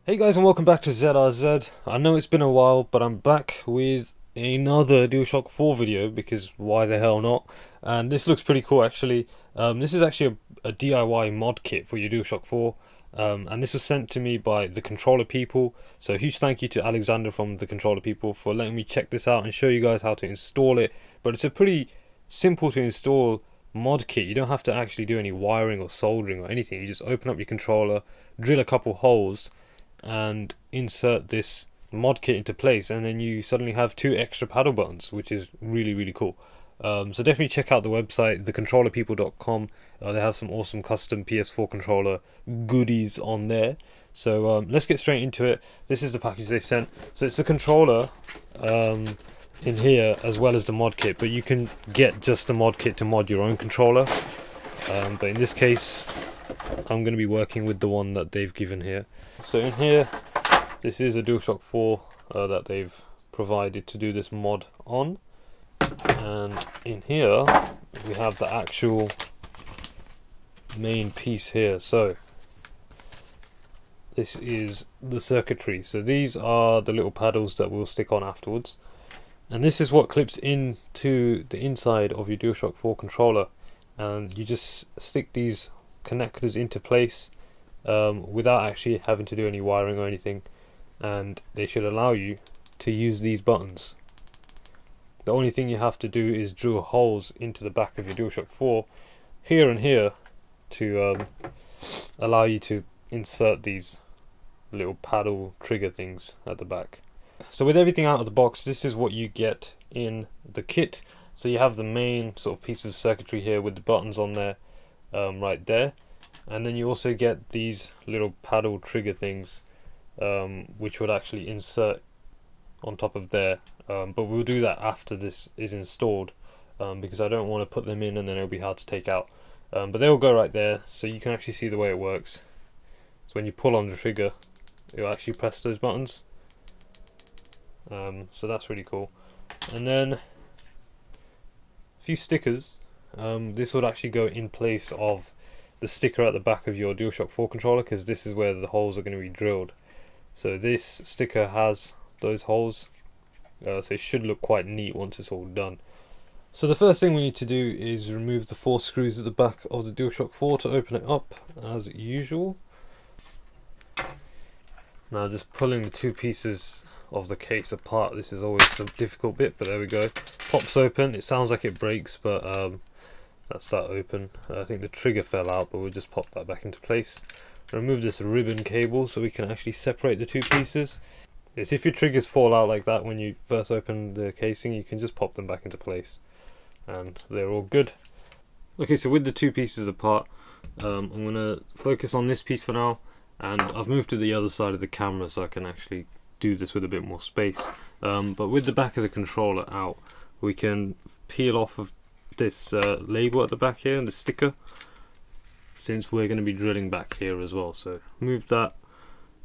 Hey guys, and welcome back to ZRZ. I know it's been a while, but I'm back with another DualShock 4 video because why the hell not? And this looks pretty cool actually. This is actually a DIY mod kit for your DualShock 4. And this was sent to me by the Controller People. So huge thank you to Alexander from the Controller People for letting me check this out and show you guys how to install it. But it's a pretty simple to install mod kit. You don't have to actually do any wiring or soldering or anything. You just open up your controller, drill a couple holes, and insert this mod kit into place, and then you suddenly have two extra paddle buttons, which is really cool. So definitely check out the website, thecontrollerpeople.com. They have some awesome custom PS4 controller goodies on there. So let's get straight into it. This is the package they sent. So it's a controller in here as well as the mod kit, but you can get just the mod kit to mod your own controller. But in this case, I'm going to be working with the one that they've given here. So in here, this is a DualShock 4 that they've provided to do this mod on. And in here, we have the actual main piece here. So this is the circuitry. So these are the little paddles that we'll stick on afterwards. And this is what clips into the inside of your DualShock 4 controller. And you just stick these connectors into place without actually having to do any wiring or anything, and they should allow you to use these buttons. The only thing you have to do is drill holes into the back of your DualShock 4 here and here to allow you to insert these little paddle trigger things at the back. So with everything out of the box, this is what you get in the kit. So you have the main sort of piece of circuitry here with the buttons on there, right there, and then you also get these little paddle trigger things, which would actually insert on top of there, but we'll do that after this is installed, because I don't want to put them in and then it'll be hard to take out, but they'll go right there, so you can actually see the way it works. So when you pull on the trigger, it'll actually press those buttons, so that's really cool. And then a few stickers. This would actually go in place of the sticker at the back of your DualShock 4 controller, because this is where the holes are going to be drilled. So this sticker has those holes, so it should look quite neat once it's all done. So the first thing we need to do is remove the 4 screws at the back of the DualShock 4 to open it up as usual. Now just pulling the two pieces of the case apart, this is always the difficult bit, but there we go. Pops open. It sounds like it breaks, but that's that open. I think the trigger fell out, but we'll just pop that back into place. Remove this ribbon cable so we can actually separate the two pieces. Yes, if your triggers fall out like that when you first open the casing, you can just pop them back into place and they're all good. Okay, so with the two pieces apart, I'm going to focus on this piece for now, and I've moved to the other side of the camera so I can actually do this with a bit more space. But with the back of the controller out, we can peel off of this label at the back here and the sticker, since we're going to be drilling back here as well. So move that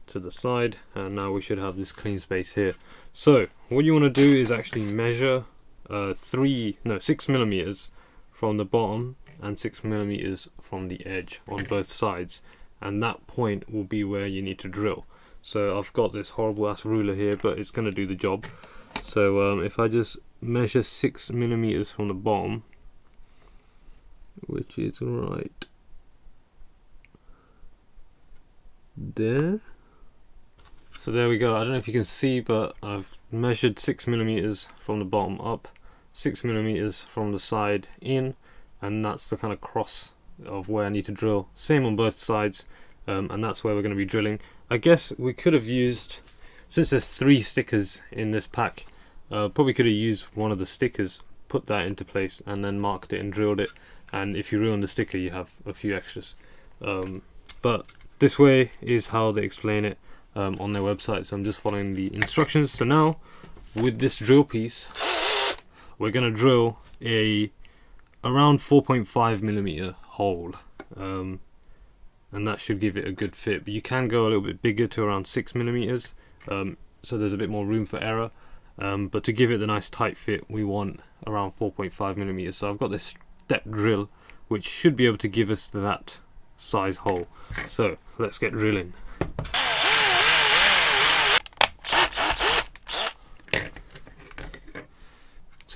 to the side, and now we should have this clean space here. So what you want to do is actually measure 6 millimeters from the bottom and 6 millimeters from the edge on both sides, and that point will be where you need to drill. So I've got this horrible ass ruler here, but it's going to do the job. So if I just measure 6 millimeters from the bottom, which is right there. So there we go. I don't know if you can see, but I've measured 6 millimeters from the bottom up, 6 millimeters from the side in, and that's the kind of cross of where I need to drill. Same on both sides, and that's where we're going to be drilling. I guess we could have used, since there's 3 stickers in this pack, probably could have used one of the stickers, put that into place, and then marked it and drilled it. And if you ruin the sticker, you have a few extras. But this way is how they explain it on their website, so I'm just following the instructions. So now, with this drill piece, we're going to drill around 4.5 millimeter hole. And that should give it a good fit, but you can go a little bit bigger to around 6 millimeters, so there's a bit more room for error, but to give it the nice tight fit, we want around 4.5 millimeters. So I've got this step drill which should be able to give us that size hole. So let's get drilling.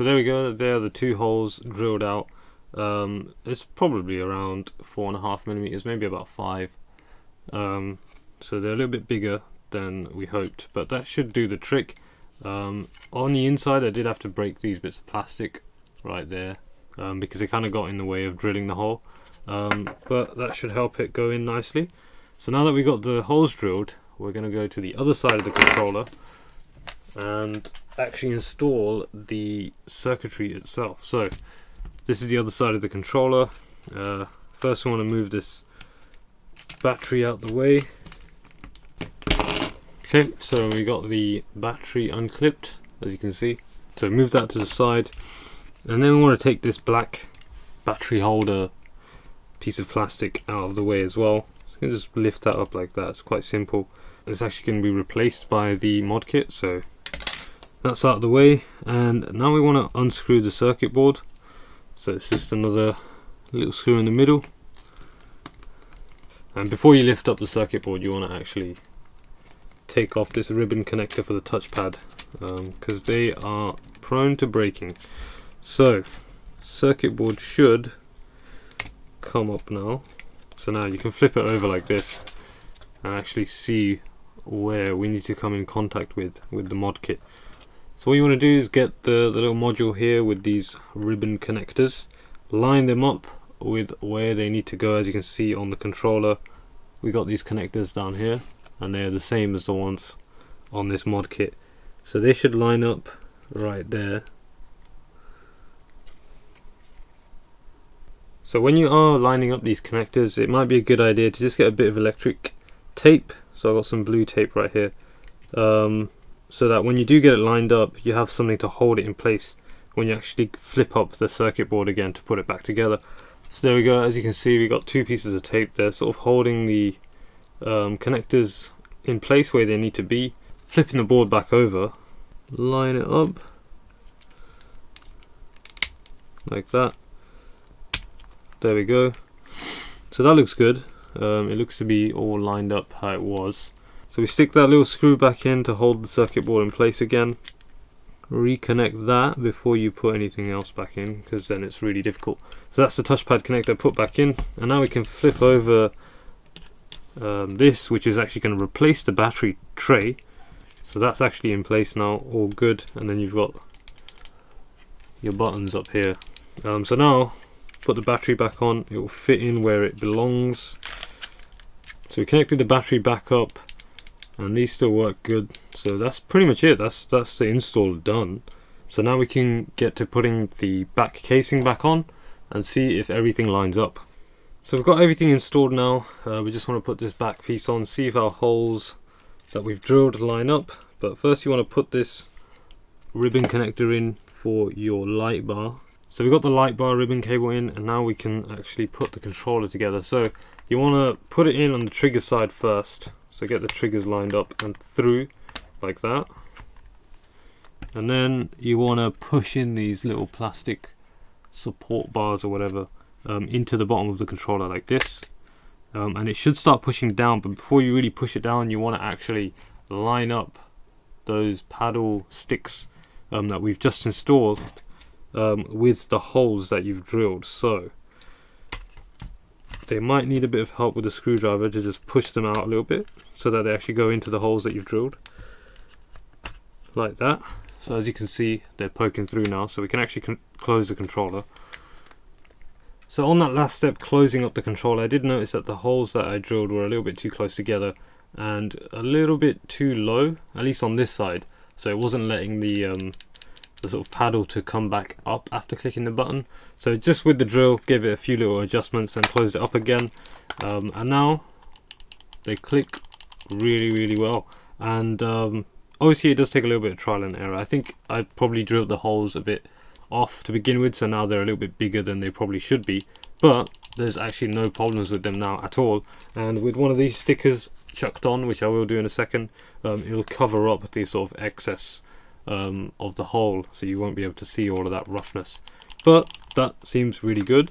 So there we go, there are the two holes drilled out. It's probably around 4.5mm, maybe about 5. So they're a little bit bigger than we hoped, but that should do the trick. On the inside I did have to break these bits of plastic right there, because they kind of got in the way of drilling the hole, but that should help it go in nicely. So now that we got the holes drilled, we're going to go to the other side of the controller and actually install the circuitry itself. So this is the other side of the controller. First we want to move this battery out the way. Okay, so we got the battery unclipped, as you can see. So move that to the side, and then we want to take this black battery holder piece of plastic out of the way as well. So you can just lift that up like that. It's quite simple. It's actually going to be replaced by the mod kit, so that's out of the way. And now we want to unscrew the circuit board. So it's just another little screw in the middle. And before you lift up the circuit board, you want to actually take off this ribbon connector for the touchpad, because they are prone to breaking. So circuit board should come up now. So now you can flip it over like this and actually see where we need to come in contact with the mod kit. So what you want to do is get the little module here with these ribbon connectors, line them up with where they need to go. As you can see on the controller, we got these connectors down here, and they're the same as the ones on this mod kit. So they should line up right there. So when you are lining up these connectors, it might be a good idea to just get a bit of electric tape. So I've got some blue tape right here, so that when you do get it lined up, you have something to hold it in place when you actually flip up the circuit board again to put it back together. So there we go, as you can see, we got two pieces of tape there, sort of holding the connectors in place where they need to be. Flipping the board back over, line it up like that. There we go. So that looks good. It looks to be all lined up how it was. So we stick that little screw back in to hold the circuit board in place again. Reconnect that before you put anything else back in, because then it's really difficult. So that's the touchpad connector put back in, and now we can flip over this, which is actually going to replace the battery tray. So that's actually in place now, all good. And then you've got your buttons up here. So now put the battery back on, it will fit in where it belongs. So we connected the battery back up, and these still work good. So that's pretty much it. That's the install done. So now we can get to putting the back casing back on and see if everything lines up. So we've got everything installed now. We just want to put this back piece on, see if our holes that we've drilled line up. But first you want to put this ribbon connector in for your light bar. So we've got the light bar ribbon cable in, and now we can actually put the controller together. So you want to put it in on the trigger side first. So get the triggers lined up and through like that. And then you want to push in these little plastic support bars or whatever into the bottom of the controller like this. And it should start pushing down, but before you really push it down, you want to actually line up those paddle sticks that we've just installed with the holes that you've drilled. So they might need a bit of help with the screwdriver to just push them out a little bit so that they actually go into the holes that you've drilled like that. So as you can see, they're poking through now, so we can actually close the controller. So on that last step, closing up the controller, I did notice that the holes that I drilled were a little bit too close together and a little bit too low, at least on this side. So it wasn't letting the sort of paddle to come back up after clicking the button. So just with the drill, gave it a few little adjustments and closed it up again. And now they click really well. And obviously it does take a little bit of trial and error. I think I probably drilled the holes a bit off to begin with, so now they're a little bit bigger than they probably should be, but there's actually no problems with them now at all. And with one of these stickers chucked on, which I will do in a second, it'll cover up the sort of excess of the hole, so you won't be able to see all of that roughness. But that seems really good.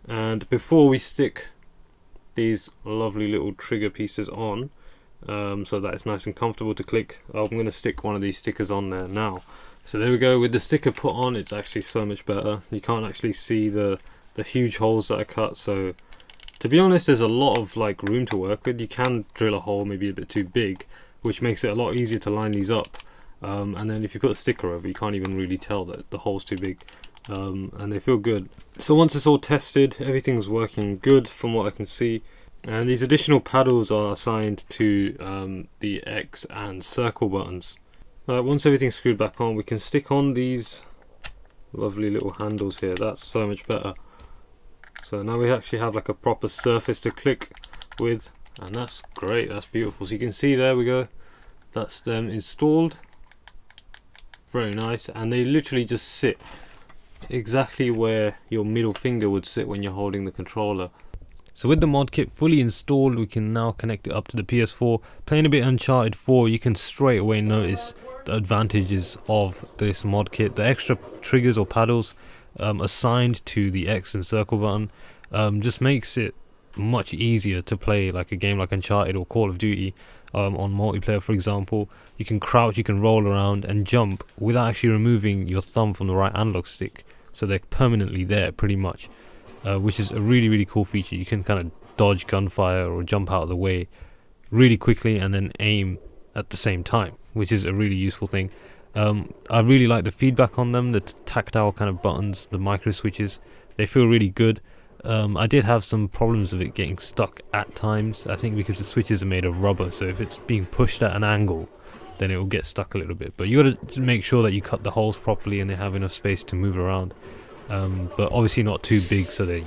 And before we stick these lovely little trigger pieces on, so that it's nice and comfortable to click, I'm going to stick one of these stickers on there now. So there we go, with the sticker put on it's actually so much better. You can't actually see the huge holes that are cut, so to be honest there's a lot of like room to work with. You can drill a hole maybe a bit too big, which makes it a lot easier to line these up, and then if you put a sticker over you can't even really tell that the hole's too big, and they feel good. So once it's all tested, everything's working good from what I can see, and these additional paddles are assigned to the X and circle buttons. Once everything's screwed back on, we can stick on these lovely little handles here. That's so much better. So now we actually have like a proper surface to click with, and that's great, that's beautiful. So you can see, there we go, that's them installed. Very nice, and they literally just sit exactly where your middle finger would sit when you're holding the controller. So with the mod kit fully installed, we can now connect it up to the PS4. Playing a bit Uncharted 4, you can straight away notice the advantages of this mod kit. The extra triggers or paddles assigned to the X and circle button just makes it much easier to play like a game like Uncharted or Call of Duty on multiplayer. For example, you can crouch, you can roll around and jump without actually removing your thumb from the right analog stick, so they're permanently there pretty much, which is a really cool feature. You can kind of dodge gunfire or jump out of the way really quickly and then aim at the same time, which is a really useful thing. I really like the feedback on them, the tactile kind of buttons, the micro switches. They feel really good. I did have some problems with it getting stuck at times, I think because the switches are made of rubber, so if it's being pushed at an angle then it will get stuck a little bit. But you got to make sure that you cut the holes properly and they have enough space to move around, but obviously not too big so they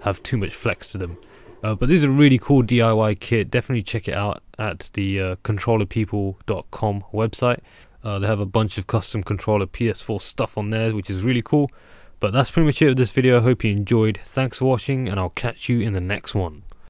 have too much flex to them. But this is a really cool DIY kit. Definitely check it out at the controllerpeople.com website. They have a bunch of custom controller PS4 stuff on there, which is really cool. But that's pretty much it with this video. I hope you enjoyed. Thanks for watching, and I'll catch you in the next one.